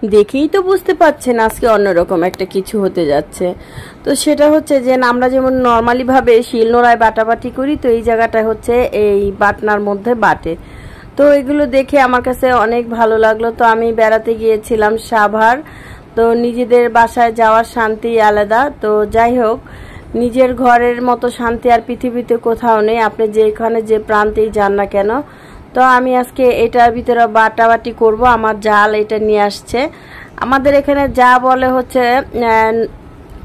দেখেই তো বুঝতে পারছেন আজকে অন্যরকম একটা কিছু হতে যাচ্ছে। তো সেটা হচ্ছে যে আমরা যেমন নর্মালি ভাবে শিলনোড়ায় বাটাবাটি করি, তো এই জায়গাটা হচ্ছে এই বাটনার মধ্যে বাটে। তো এগুলো দেখে আমার কাছে অনেক ভালো লাগলো। তো আমি বেড়াতে গিয়েছিলাম সাভার, তো নিজেদের বাসায় যাওয়ার শান্তি আলাদা। তো যাই হোক, নিজের ঘরের মতো শান্তি আর পৃথিবীতে কোথাও নেই, আপনি যেখানে যে প্রান্তেই যান না কেন। তো আমি আজকে এটার ভিতরে বাটাবাটি করব। আমার জাল এটা নিয়ে আসছে। আমাদের এখানে যা বলে হচ্ছে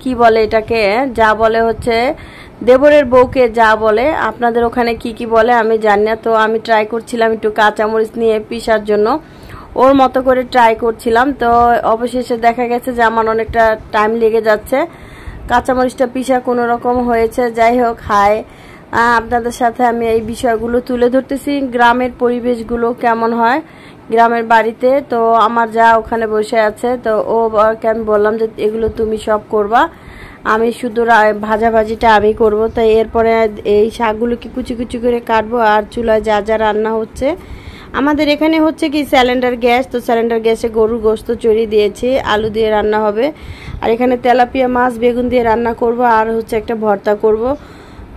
কি বলে এটাকে, যা বলে হচ্ছে দেবরের বউকে যা বলে, আপনাদের ওখানে কি কি বলে আমি জানি না। তো আমি ট্রাই করছিলাম একটু কাঁচামরিচ নিয়ে পিসার জন্য, ওর মতো করে ট্রাই করছিলাম। তো অবশেষে দেখা গেছে যে আমার অনেকটা টাইম লেগে যাচ্ছে, কাঁচামরিচটা পিসা কোনো রকম হয়েছে। যাই হোক, হাই, আপনাদের সাথে আমি এই বিষয়গুলো তুলে ধরতেছি, গ্রামের পরিবেশগুলো কেমন হয় গ্রামের বাড়িতে। তো আমার যা ওখানে বসে আছে, তো ওকে আমি বললাম যে এগুলো তুমি সব করবা, আমি শুধু ভাজাভাজিটা আমি করব। তাই এরপরে এই শাকগুলোকে কুচি কুচি করে কাটবো। আর চুলায় যা যা রান্না হচ্ছে, আমাদের এখানে হচ্ছে কি সিলিন্ডার গ্যাস, তো সিলিন্ডার গ্যাসে গরুর গোশত চড়িয়ে দিয়েছি, আলু দিয়ে রান্না হবে। আর এখানে তেলাপিয়া মাছ বেগুন দিয়ে রান্না করব, আর হচ্ছে একটা ভর্তা করব।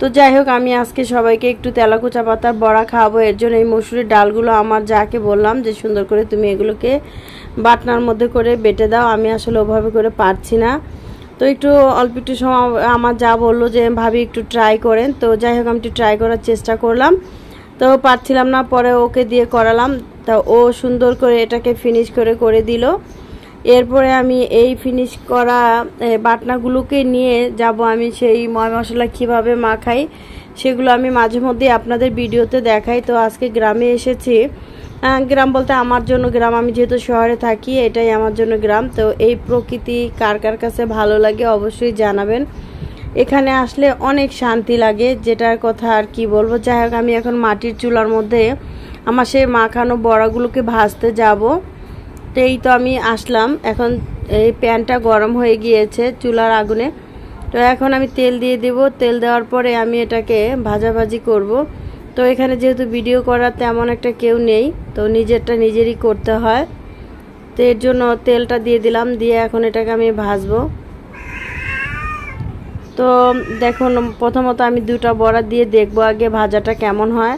তো যাই হোক, আমি আজকে সবাইকে একটু তেলাকুচা পাতার বড়া খাওয়াবো। এর জন্য এই মসুরির ডালগুলো আমার যাকে বললাম যে সুন্দর করে তুমি এগুলোকে বাটনার মধ্যে করে বেটে দাও। আমি আসলে ওভাবে করে পারছি না, তো একটু অল্প একটু সময় আমার যা বললো যে ভাবি একটু ট্রাই করেন। তো যাই হোক, আমি একটু ট্রাই করার চেষ্টা করলাম, তো পারছিলাম না, পরে ওকে দিয়ে করালাম। তা ও সুন্দর করে এটাকে ফিনিশ করে দিল। এরপরে আমি এই ফিনিশ করা বাটনাগুলোকে নিয়ে যাব আমি সেই ময় মশলা কীভাবে মাখাই, সেগুলো আমি মাঝে মধ্যে আপনাদের ভিডিওতে দেখাই। তো আজকে গ্রামে এসেছি, গ্রাম বলতে আমার জন্য গ্রাম, আমি যেহেতু শহরে থাকি এটাই আমার জন্য গ্রাম। তো এই প্রকৃতি কার কার কাছে ভালো লাগে অবশ্যই জানাবেন। এখানে আসলে অনেক শান্তি লাগে, যেটার কথা আর কি বলবো। যাই হোক, আমি এখন মাটির চুলার মধ্যে আমার সেই মাখানো বড়াগুলোকে ভাজতে যাব। তো এই তো আমি আসলাম, এখন এই প্যানটা গরম হয়ে গিয়েছে চুলার আগুনে। তো এখন আমি তেল দিয়ে দেব, তেল দেওয়ার পরে আমি এটাকে ভাজাভাজি করব। তো এখানে যেহেতু ভিডিও করার তেমন একটা কেউ নেই, তো নিজেরটা নিজেরই করতে হয়। তো এর জন্য তেলটা দিয়ে দিলাম, দিয়ে এখন এটাকে আমি ভাজবো। তো দেখুন, প্রথমত আমি দুটো বড়া দিয়ে দেখবো আগে ভাজাটা কেমন হয়।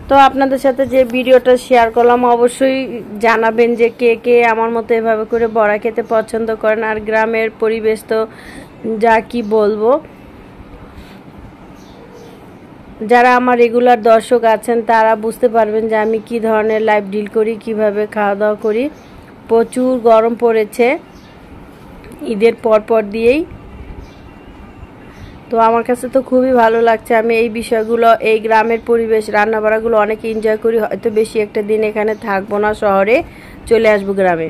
তো আপনাদের সাথে যে ভিডিওটা শেয়ার করলাম, অবশ্যই জানাবেন যে কে কে আমার মতো এভাবে করে বড়া খেতে পছন্দ করেন। আর গ্রামের পরিবেশ তো যা কি বলবো, যারা আমার রেগুলার দর্শক আছেন তারা বুঝতে পারবেন যে আমি কি ধরনের লাইফ ডিল করি, কিভাবে খাওয়া দাওয়া করি। প্রচুর গরম পড়েছে ঈদের পর দিয়েই। তো আমার কাছে তো খুবই ভালো লাগছে, আমি এই বিষয়গুলো, এই গ্রামের পরিবেশ রান্নাবাড়াগুলো অনেক এনজয় করি। হয়তো বেশি একটা দিন এখানে থাকবো না, শহরে চলে আসবো গ্রামে।